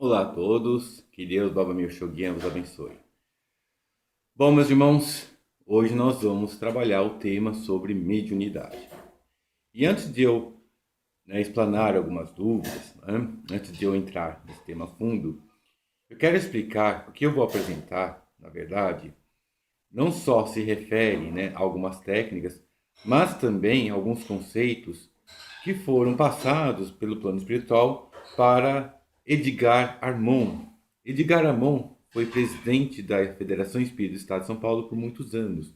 Olá a todos, que Deus, Baba Mir Shoguin, vos abençoe. Bom, meus irmãos, hoje nós vamos trabalhar o tema sobre mediunidade. E antes de eu explanar algumas dúvidas, antes de eu entrar nesse tema a fundo, eu quero explicar que o que eu vou apresentar, na verdade, não só se refere a algumas técnicas, mas também alguns conceitos que foram passados pelo plano espiritual para Edgar Armon. Edgar Armon foi presidente da Federação Espírita do Estado de São Paulo por muitos anos.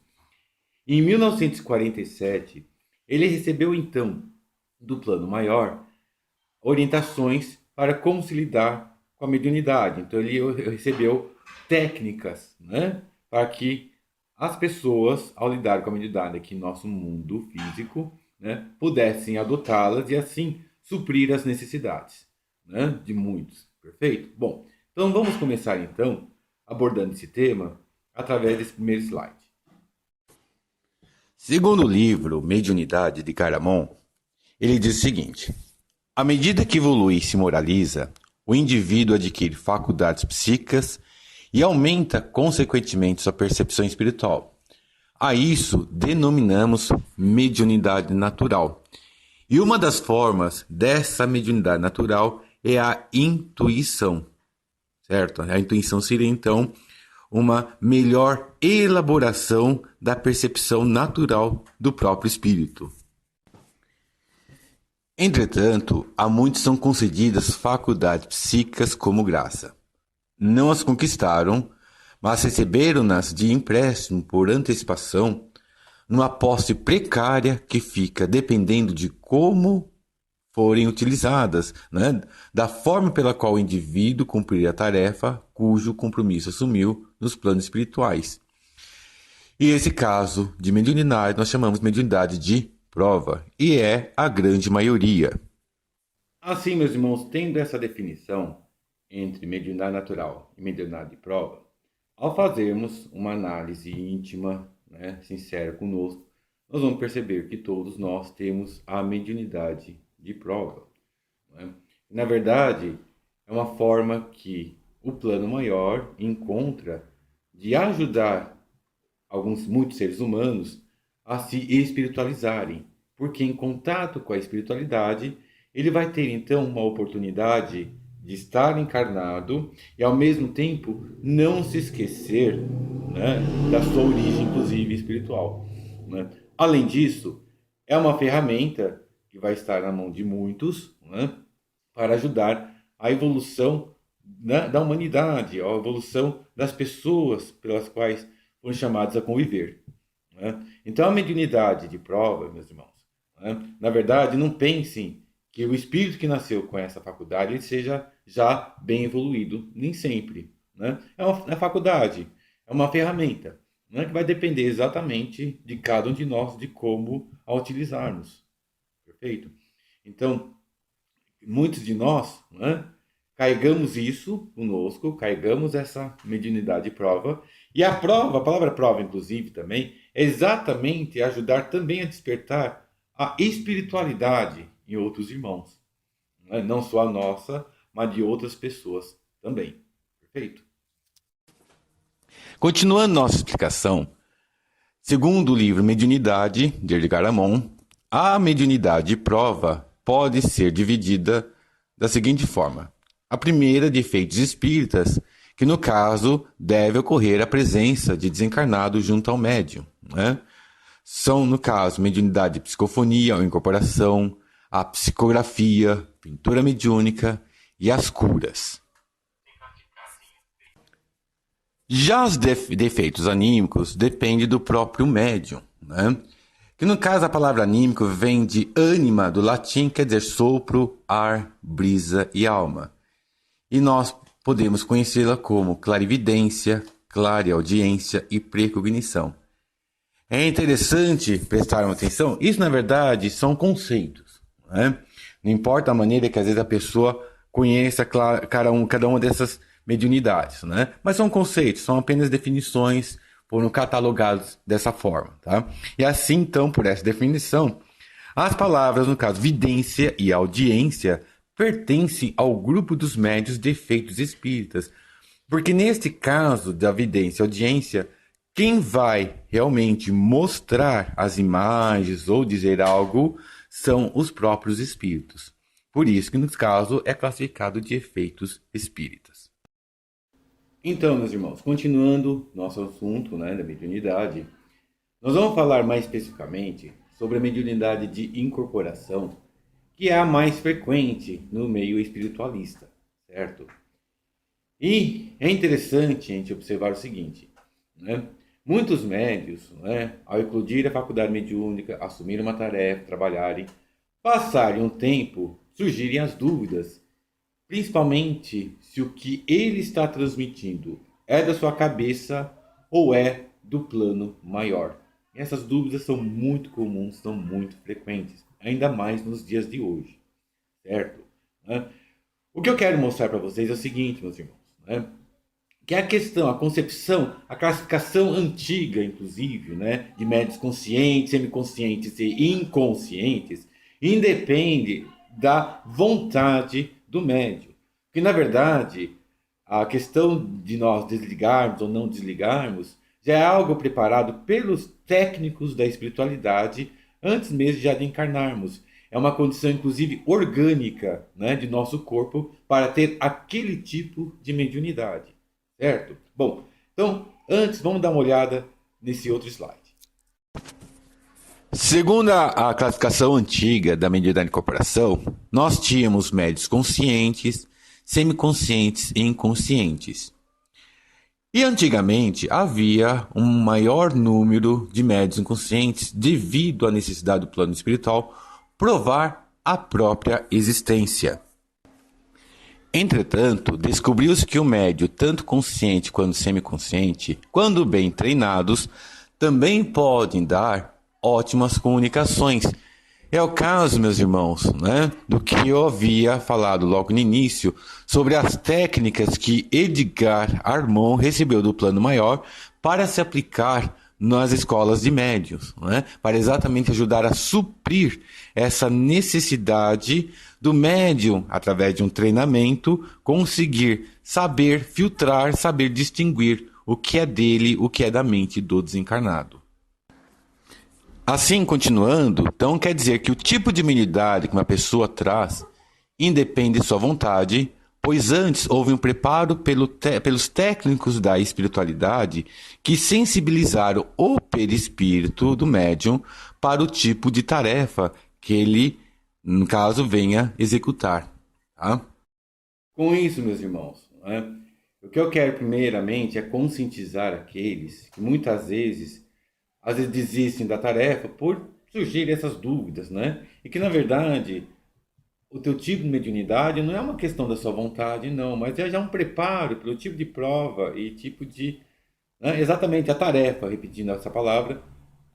Em 1947, ele recebeu então do plano maior orientações para como se lidar com a mediunidade. Então ele recebeu técnicas, para que as pessoas, ao lidar com a mediunidade aqui em nosso mundo físico, pudessem adotá-las e assim suprir as necessidades de muitos. Perfeito? Bom, então vamos começar então abordando esse tema através desse primeiro slide. Segundo o livro Mediunidade de Caramon, ele diz o seguinte: à medida que evolui e se moraliza, o indivíduo adquire faculdades psíquicas e aumenta consequentemente sua percepção espiritual. A isso denominamos mediunidade natural. E uma das formas dessa mediunidade natural é a intuição, certo? A intuição seria, então, uma melhor elaboração da percepção natural do próprio espírito. Entretanto, a muitos são concedidas faculdades psíquicas como graça. Não as conquistaram, mas receberam-nas de empréstimo por antecipação, numa posse precária que fica dependendo de como forem utilizadas, da forma pela qual o indivíduo cumprir a tarefa cujo compromisso assumiu nos planos espirituais. E esse caso de mediunidade nós chamamos de mediunidade de prova, e é a grande maioria. Assim, meus irmãos, tendo essa definição entre mediunidade natural e mediunidade de prova, ao fazermos uma análise íntima, sincera conosco, nós vamos perceber que todos nós temos a mediunidade de prova. Na verdade, é uma forma que o plano maior encontra de ajudar muitos seres humanos a se espiritualizarem, porque em contato com a espiritualidade, ele vai ter então uma oportunidade de estar encarnado e ao mesmo tempo não se esquecer da sua origem, inclusive espiritual. Além disso, é uma ferramenta que vai estar na mão de muitos para ajudar a evolução da humanidade, a evolução das pessoas pelas quais foram chamados a conviver. Então a mediunidade de prova, meus irmãos, na verdade, não pensem que o espírito que nasceu com essa faculdade ele seja já bem evoluído, nem sempre. É uma faculdade, é uma ferramenta, que vai depender exatamente de cada um de nós, de como a utilizarmos. Perfeito? Então, muitos de nós carregamos isso conosco, carregamos essa mediunidade de prova, e a palavra prova, inclusive, também, é exatamente ajudar também a despertar a espiritualidade em outros irmãos. Não só a nossa, mas de outras pessoas também. Perfeito? Continuando nossa explicação, segundo o livro Mediunidade, de Edgar Armon, a mediunidade de prova pode ser dividida da seguinte forma. A primeira de efeitos espíritas, que no caso deve ocorrer a presença de desencarnado junto ao médium. São, no caso, mediunidade de psicofonia ou incorporação, a psicografia, pintura mediúnica e as curas. Já os defeitos anímicos dependem do próprio médium, que no caso a palavra anímico vem de ânima, do latim, quer dizer sopro, ar, brisa e alma. E nós podemos conhecê-la como clarividência, clareaudiência e precognição. É interessante prestar atenção, isso na verdade são conceitos. Não importa a maneira que às vezes a pessoa conheça cada uma dessas mediunidades, mas são conceitos, são apenas definições, foram catalogados dessa forma. Tá? E assim, então, por essa definição, as palavras, no caso, vidência e audiência, pertence ao grupo dos médiuns de efeitos espíritas. Porque neste caso da vidência e audiência, quem vai realmente mostrar as imagens ou dizer algo são os próprios espíritos. Por isso que, no caso, é classificado de efeitos espíritas. Então, meus irmãos, continuando nosso assunto, né, da mediunidade, nós vamos falar mais especificamente sobre a mediunidade de incorporação, que é a mais frequente no meio espiritualista, certo? E é interessante a gente observar o seguinte, né? Muitos médios, né, ao eclodir a faculdade mediúnica, assumirem uma tarefa, trabalharem, passarem um tempo, surgirem as dúvidas, principalmente se o que ele está transmitindo é da sua cabeça ou é do plano maior. E essas dúvidas são muito comuns, são muito frequentes, ainda mais nos dias de hoje, certo? O que eu quero mostrar para vocês é o seguinte, meus irmãos, né? Que é a questão, a concepção, a classificação antiga, inclusive, né, de médios conscientes, semiconscientes e inconscientes, independe da vontade do médium. Porque, na verdade, a questão de nós desligarmos ou não desligarmos já é algo preparado pelos técnicos da espiritualidade antes mesmo já de encarnarmos. É uma condição, inclusive, orgânica, né, de nosso corpo para ter aquele tipo de mediunidade. Certo? Bom, então, antes, vamos dar uma olhada nesse outro slide. Segundo a classificação antiga da mediunidade de incorporação, nós tínhamos médios conscientes, semiconscientes e inconscientes. E antigamente havia um maior número de médios inconscientes devido à necessidade do plano espiritual provar a própria existência. Entretanto, descobriu-se que o médio, tanto consciente quanto semiconsciente, quando bem treinados, também podem dar ótimas comunicações. É o caso, meus irmãos, né, do que eu havia falado logo no início sobre as técnicas que Edgar Armon recebeu do plano maior para se aplicar nas escolas de médiuns, né, para exatamente ajudar a suprir essa necessidade do médium, através de um treinamento, conseguir saber filtrar, saber distinguir o que é dele, o que é da mente do desencarnado. Assim, continuando, então quer dizer que o tipo de mediunidade que uma pessoa traz independe de sua vontade, pois antes houve um preparo pelos técnicos da espiritualidade que sensibilizaram o perispírito do médium para o tipo de tarefa que ele, no caso, venha executar. Tá? Com isso, meus irmãos, né, o que eu quero primeiramente é conscientizar aqueles que muitas vezes desistem da tarefa por surgirem essas dúvidas, né? E que, na verdade, o teu tipo de mediunidade não é uma questão da sua vontade, não, mas é já um preparo pelo tipo de prova e tipo de... né, exatamente a tarefa, repetindo essa palavra,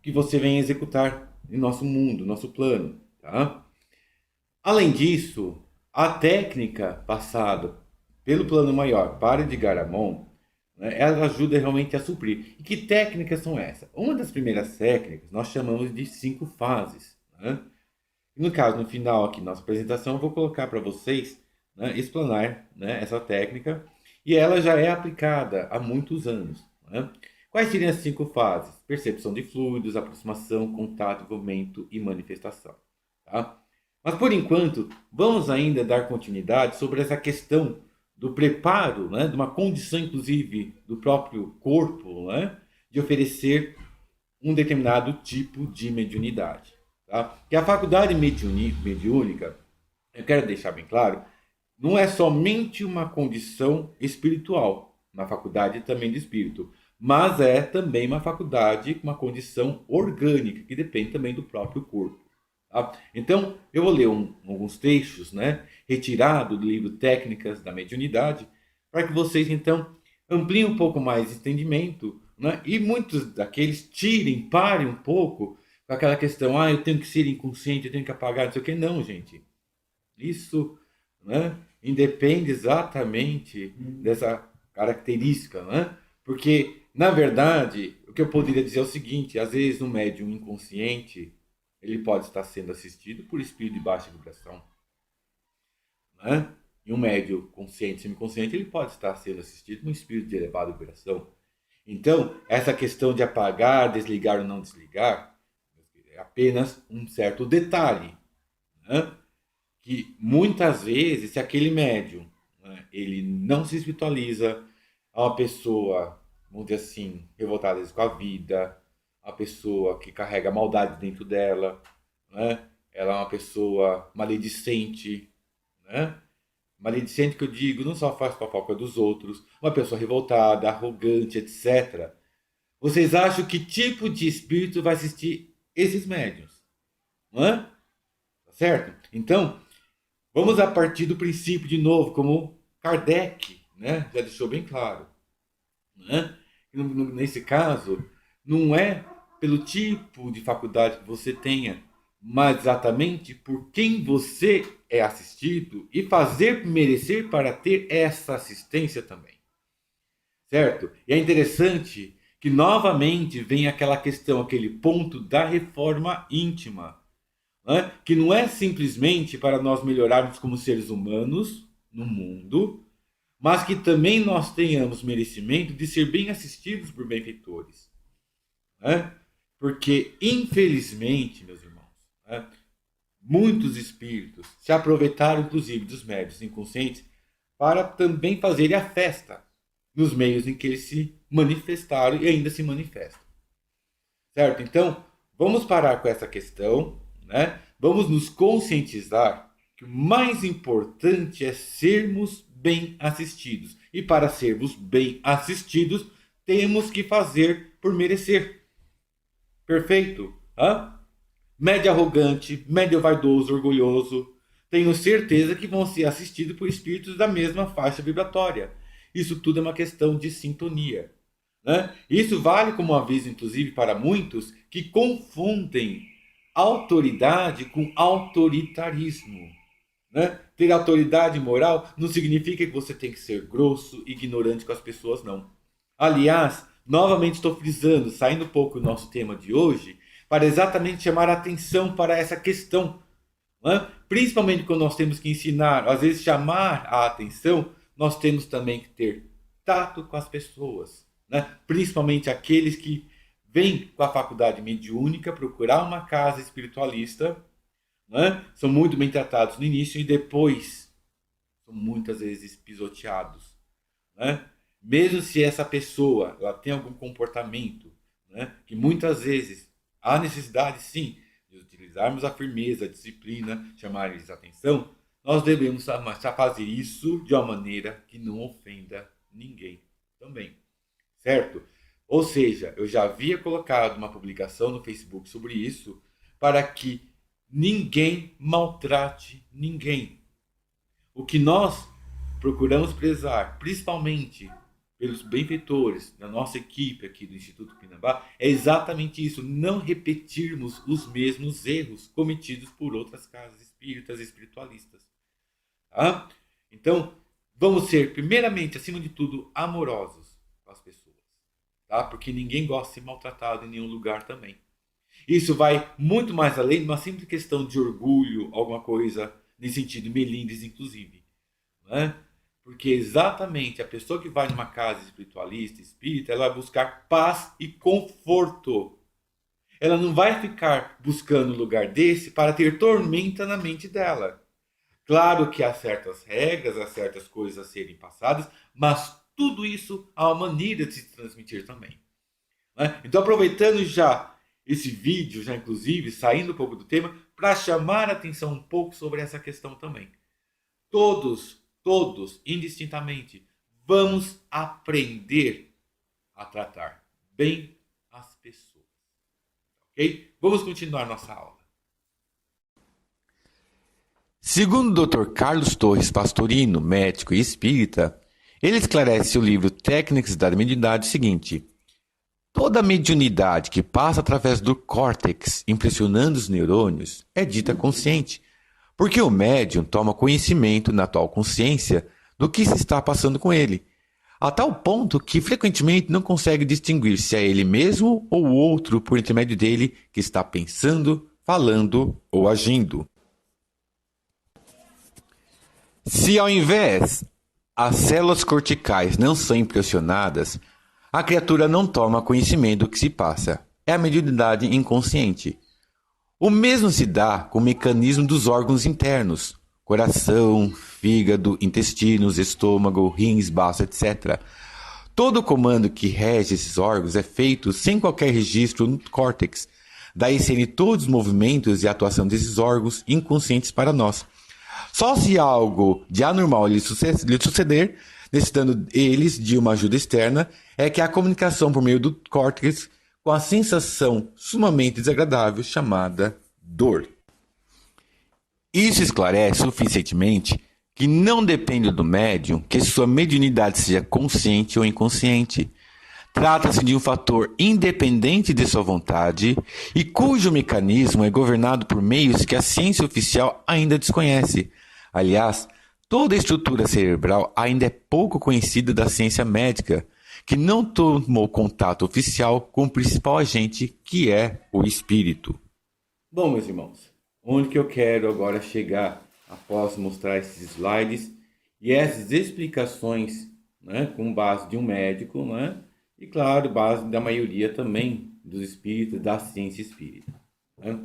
que você vem executar em nosso mundo, nosso plano, tá? Além disso, a técnica passada pelo plano maior para Edgar Amon, né, ela ajuda realmente a suprir. E que técnicas são essas? Uma das primeiras técnicas nós chamamos de 5 fases. Né? No caso, no final aqui da nossa apresentação, eu vou colocar para vocês, né, explanar, né, essa técnica, e ela já é aplicada há muitos anos. Né? Quais seriam as 5 fases? Percepção de fluidos, aproximação, contato, envolvimento e manifestação. Tá? Mas, por enquanto, vamos ainda dar continuidade sobre essa questão do preparo, né, de uma condição, inclusive, do próprio corpo, né, de oferecer um determinado tipo de mediunidade. Tá? Que a faculdade mediúnica, eu quero deixar bem claro, não é somente uma condição espiritual, uma faculdade também de espírito, mas é também uma faculdade, uma condição orgânica, que depende também do próprio corpo. Tá? Então, eu vou ler alguns textos, né, retirados do livro Técnicas da Mediunidade, para que vocês, então, ampliem um pouco mais esse entendimento, né, e muitos daqueles parem um pouco com aquela questão, eu tenho que ser inconsciente, eu tenho que apagar, não sei o que. Não, gente. Isso, né, independe exatamente dessa característica, né? Porque, na verdade, o que eu poderia dizer é o seguinte, às vezes um médium inconsciente, ele pode estar sendo assistido por espírito de baixa vibração. né? E um médium consciente, semiconsciente, ele pode estar sendo assistido por um espírito de elevada vibração. Então, essa questão de apagar, desligar ou não desligar é apenas um certo detalhe, né? Que muitas vezes, se aquele médium, né, ele não se espiritualiza, é uma pessoa, vamos dizer assim, revoltada com a vida, uma pessoa que carrega maldade dentro dela, né? Ela é uma pessoa maledicente, né? Maledicente que eu digo, não só faz fofoca dos outros, uma pessoa revoltada, arrogante, etc. Vocês acham que tipo de espírito vai assistir esses médiuns? Não é? Tá certo? Então, vamos a partir do princípio de novo, como Kardec, né, já deixou bem claro. Né? Nesse caso, não é pelo tipo de faculdade que você tenha, mas exatamente por quem você é assistido e fazer merecer para ter essa assistência também. Certo? E é interessante que novamente vem aquela questão, aquele ponto da reforma íntima, né? Que não é simplesmente para nós melhorarmos como seres humanos no mundo, mas que também nós tenhamos merecimento de ser bem assistidos por benfeitores. Né? Porque, infelizmente, meus irmãos, né, muitos espíritos se aproveitaram, inclusive, dos médios inconscientes para também fazerem a festa nos meios em que eles se manifestaram e ainda se manifestam. Certo? Então, vamos parar com essa questão, né? Vamos nos conscientizar que o mais importante é sermos bem assistidos. E para sermos bem assistidos, temos que fazer por merecer. Perfeito? Hã? Médio arrogante, médio vaidoso, orgulhoso. Tenho certeza que vão ser assistidos por espíritos da mesma faixa vibratória. Isso tudo é uma questão de sintonia. Né? Isso vale como aviso, inclusive, para muitos que confundem autoridade com autoritarismo. Né? Ter autoridade moral não significa que você tem que ser grosso, ignorante com as pessoas, não. Aliás, novamente estou frisando, saindo um pouco do nosso tema de hoje, para exatamente chamar a atenção para essa questão. Né? Principalmente quando nós temos que ensinar, às vezes chamar a atenção, nós temos também que ter tato com as pessoas. Né? Principalmente aqueles que vêm com a faculdade mediúnica procurar uma casa espiritualista, né? São muito bem tratados no início e depois são muitas vezes pisoteados. Né? Mesmo se essa pessoa ela tem algum comportamento, né, que muitas vezes há necessidade sim de utilizarmos a firmeza, a disciplina, chamar-lhes a atenção, nós devemos fazer isso de uma maneira que não ofenda ninguém também. Certo? Ou seja, eu já havia colocado uma publicação no Facebook sobre isso para que ninguém maltrate ninguém. O que nós procuramos prezar, principalmente pelos benfeitores da nossa equipe aqui do Instituto Pinambá, é exatamente isso, não repetirmos os mesmos erros cometidos por outras casas espíritas e espiritualistas. Tá? Então, vamos ser, primeiramente, acima de tudo, amorosos com as pessoas. Tá? Porque ninguém gosta de ser maltratado em nenhum lugar também. Isso vai muito mais além de uma simples questão de orgulho, alguma coisa nesse sentido, melindres inclusive. Né? Porque exatamente a pessoa que vai numa casa espiritualista, espírita, ela vai buscar paz e conforto. Ela não vai ficar buscando um lugar desse para ter tormenta na mente dela. Claro que há certas regras, há certas coisas a serem passadas, mas tudo isso há uma maneira de se transmitir também. Né? Então, aproveitando já esse vídeo, já inclusive, saindo um pouco do tema, para chamar a atenção um pouco sobre essa questão também. Todos, indistintamente, vamos aprender a tratar bem as pessoas. Ok? Vamos continuar nossa aula. Segundo o Dr. Carlos Torres Pastorino, médico e espírita, ele esclarece o livro Técnicas da Mediunidade o seguinte: toda mediunidade que passa através do córtex, impressionando os neurônios, é dita consciente, porque o médium toma conhecimento na atual consciência do que se está passando com ele, a tal ponto que frequentemente não consegue distinguir se é ele mesmo ou o outro por intermédio dele que está pensando, falando ou agindo. Se ao invés as células corticais não são impressionadas, a criatura não toma conhecimento do que se passa. É a mediunidade inconsciente. O mesmo se dá com o mecanismo dos órgãos internos, coração, fígado, intestinos, estômago, rins, baço, etc. Todo o comando que rege esses órgãos é feito sem qualquer registro no córtex. Daí serem todos os movimentos e a atuação desses órgãos inconscientes para nós. Só se algo de anormal lhe suceder, necessitando eles de uma ajuda externa, é que a comunicação por meio do córtex com a sensação sumamente desagradável chamada dor. Isso esclarece suficientemente que não depende do médium que sua mediunidade seja consciente ou inconsciente. Trata-se de um fator independente de sua vontade e cujo mecanismo é governado por meios que a ciência oficial ainda desconhece. Aliás, toda a estrutura cerebral ainda é pouco conhecida da ciência médica, que não tomou contato oficial com o principal agente, que é o espírito. Bom, meus irmãos, onde que eu quero agora chegar após mostrar esses slides e essas explicações, né, com base de um médico, né, e claro, base da maioria também dos espíritos, da ciência espírita. Né?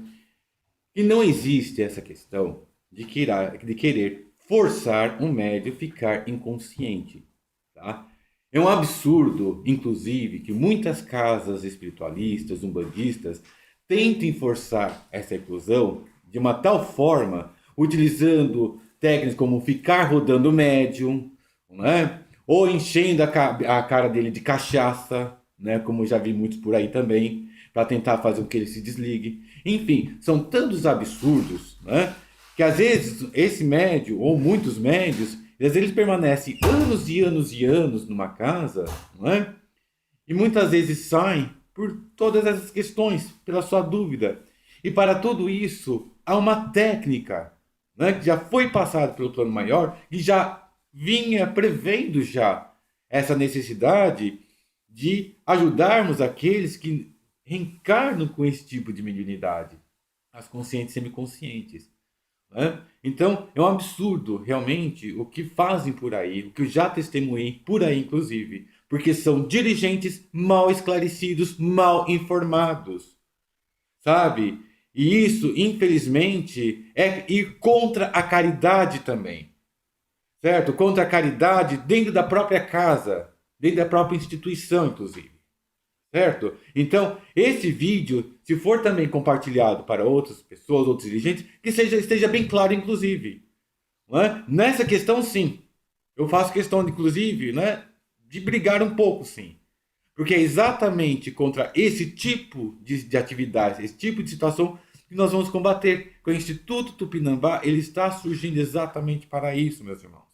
E não existe essa questão de querer forçar um médium a ficar inconsciente. Tá? É um absurdo, inclusive, que muitas casas espiritualistas, umbandistas, tentem forçar essa inclusão de uma tal forma, utilizando técnicas como ficar rodando o médium, né? Ou enchendo a cara dele de cachaça, né? Como já vi muitos por aí também, para tentar fazer com que ele se desligue. Enfim, são tantos absurdos, né? Que às vezes esse médium, ou muitos médios, às vezes eles permanecem anos e anos e anos numa casa, não é? E muitas vezes saem por todas essas questões, pela sua dúvida. E para tudo isso, há uma técnica, né, que já foi passada pelo plano maior e já vinha prevendo já essa necessidade de ajudarmos aqueles que reencarnam com esse tipo de mediunidade, as conscientes e semiconscientes. Né? Então, é um absurdo, realmente, o que fazem por aí, o que eu já testemunhei por aí, inclusive, porque são dirigentes mal esclarecidos, mal informados, sabe? E isso, infelizmente, é ir contra a caridade também, certo? Contra a caridade dentro da própria casa, dentro da própria instituição, inclusive. Certo? Então, esse vídeo, se for também compartilhado para outras pessoas, outros dirigentes, que esteja bem claro, inclusive. Não é? Nessa questão, sim. Eu faço questão, inclusive, né, de brigar um pouco, sim. Porque é exatamente contra esse tipo de atividade, esse tipo de situação, que nós vamos combater. Com o Instituto Tupinambá, ele está surgindo exatamente para isso, meus irmãos.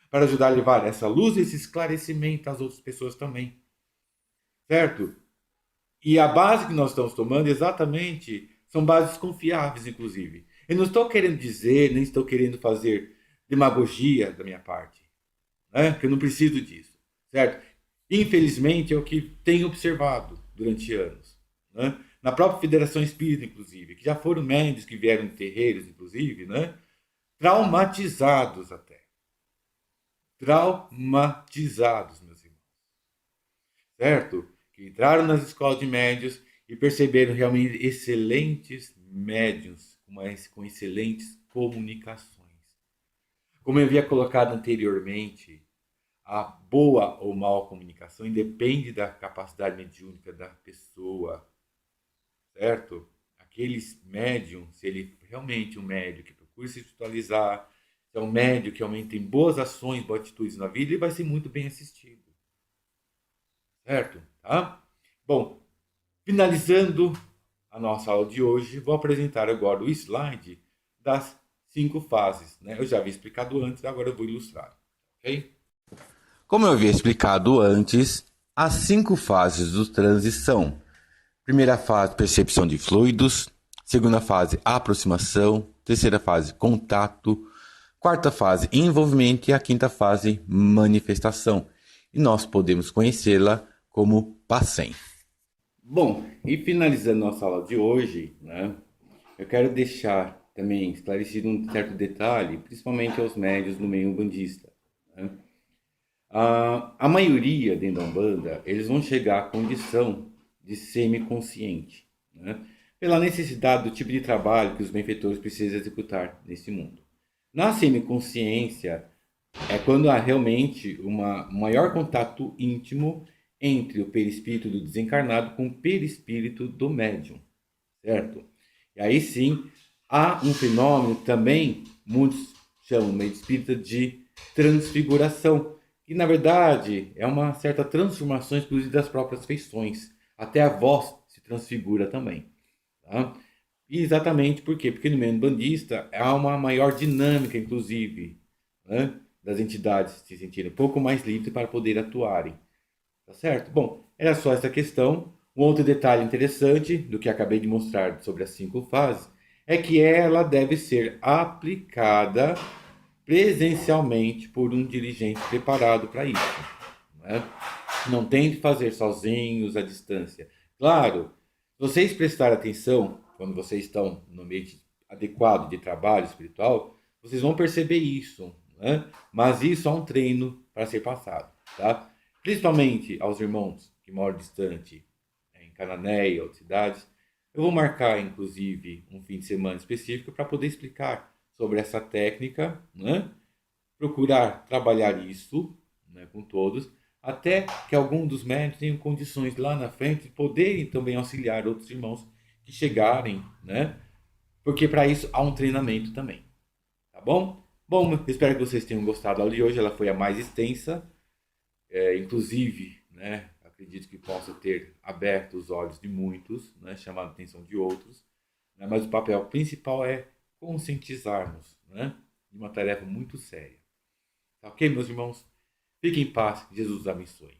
Para ajudar a levar essa luz, esse esclarecimento às outras pessoas também. Certo? E a base que nós estamos tomando exatamente são bases confiáveis, inclusive. Eu não estou querendo dizer, nem estou querendo fazer demagogia da minha parte, né? Que eu não preciso disso, certo? Infelizmente é o que tenho observado durante anos, né? Na própria Federação Espírita, inclusive, que já foram médios que vieram de terreiros, inclusive, né? Traumatizados até. Traumatizados, meus irmãos. Certo? Que entraram nas escolas de médios e perceberam realmente excelentes médiuns, com excelentes comunicações. Como eu havia colocado anteriormente, a boa ou mal comunicação independe da capacidade mediúnica da pessoa, certo? Aqueles médiums, se ele realmente é um médium que procura se espiritualizar, se é um médium que realmente tem boas ações, boas atitudes na vida, ele vai ser muito bem assistido. Certo? Tá? Bom, finalizando a nossa aula de hoje, vou apresentar agora o slide das 5 fases. Né? Eu já havia explicado antes, agora eu vou ilustrar. Ok? Como eu havia explicado antes, as 5 fases do transe são: primeira fase, percepção de fluidos; segunda fase, aproximação; terceira fase, contato; quarta fase, envolvimento; e a quinta fase, manifestação. E nós podemos conhecê-la como Passem. Bom, e finalizando nossa aula de hoje, né, eu quero deixar também esclarecido um certo detalhe, principalmente aos médios do meio umbandista, né? A maioria dentro da Umbanda, eles vão chegar à condição de semiconsciente, né? Pela necessidade do tipo de trabalho que os benfeitores precisam executar nesse mundo. Na semiconsciência, é quando há realmente um maior contato íntimo entre o perispírito do desencarnado com o perispírito do médium, certo? E aí sim, há um fenômeno também, muitos chamam no meio espírita de transfiguração, que na verdade é uma certa transformação, inclusive das próprias feições. Até a voz se transfigura também. Tá? E exatamente por quê? Porque no meio bandista há uma maior dinâmica, inclusive, né, das entidades se sentirem um pouco mais livres para poder atuarem. Tá certo? Bom, era só essa questão. Um outro detalhe interessante do que acabei de mostrar sobre as 5 fases é que ela deve ser aplicada presencialmente por um dirigente preparado para isso, né? Não tente fazer sozinhos à distância. Claro, se vocês prestarem atenção quando vocês estão no ambiente adequado de trabalho espiritual, vocês vão perceber isso, né? Mas isso é um treino para ser passado, tá? Principalmente aos irmãos que moram distante, em Canané e outras cidades. Eu vou marcar, inclusive, um fim de semana específico para poder explicar sobre essa técnica, né? Procurar trabalhar isso, né, com todos, até que algum dos médicos tenham condições lá na frente de poderem também auxiliar outros irmãos que chegarem, né? Porque para isso há um treinamento também, tá bom? Bom, espero que vocês tenham gostado da aula de hoje, ela foi a mais extensa, inclusive, né, acredito que possa ter aberto os olhos de muitos, né, chamado a atenção de outros, né, mas o papel principal é conscientizarmos, né, de uma tarefa muito séria. Tá ok, meus irmãos? Fiquem em paz, Jesus os abençoe.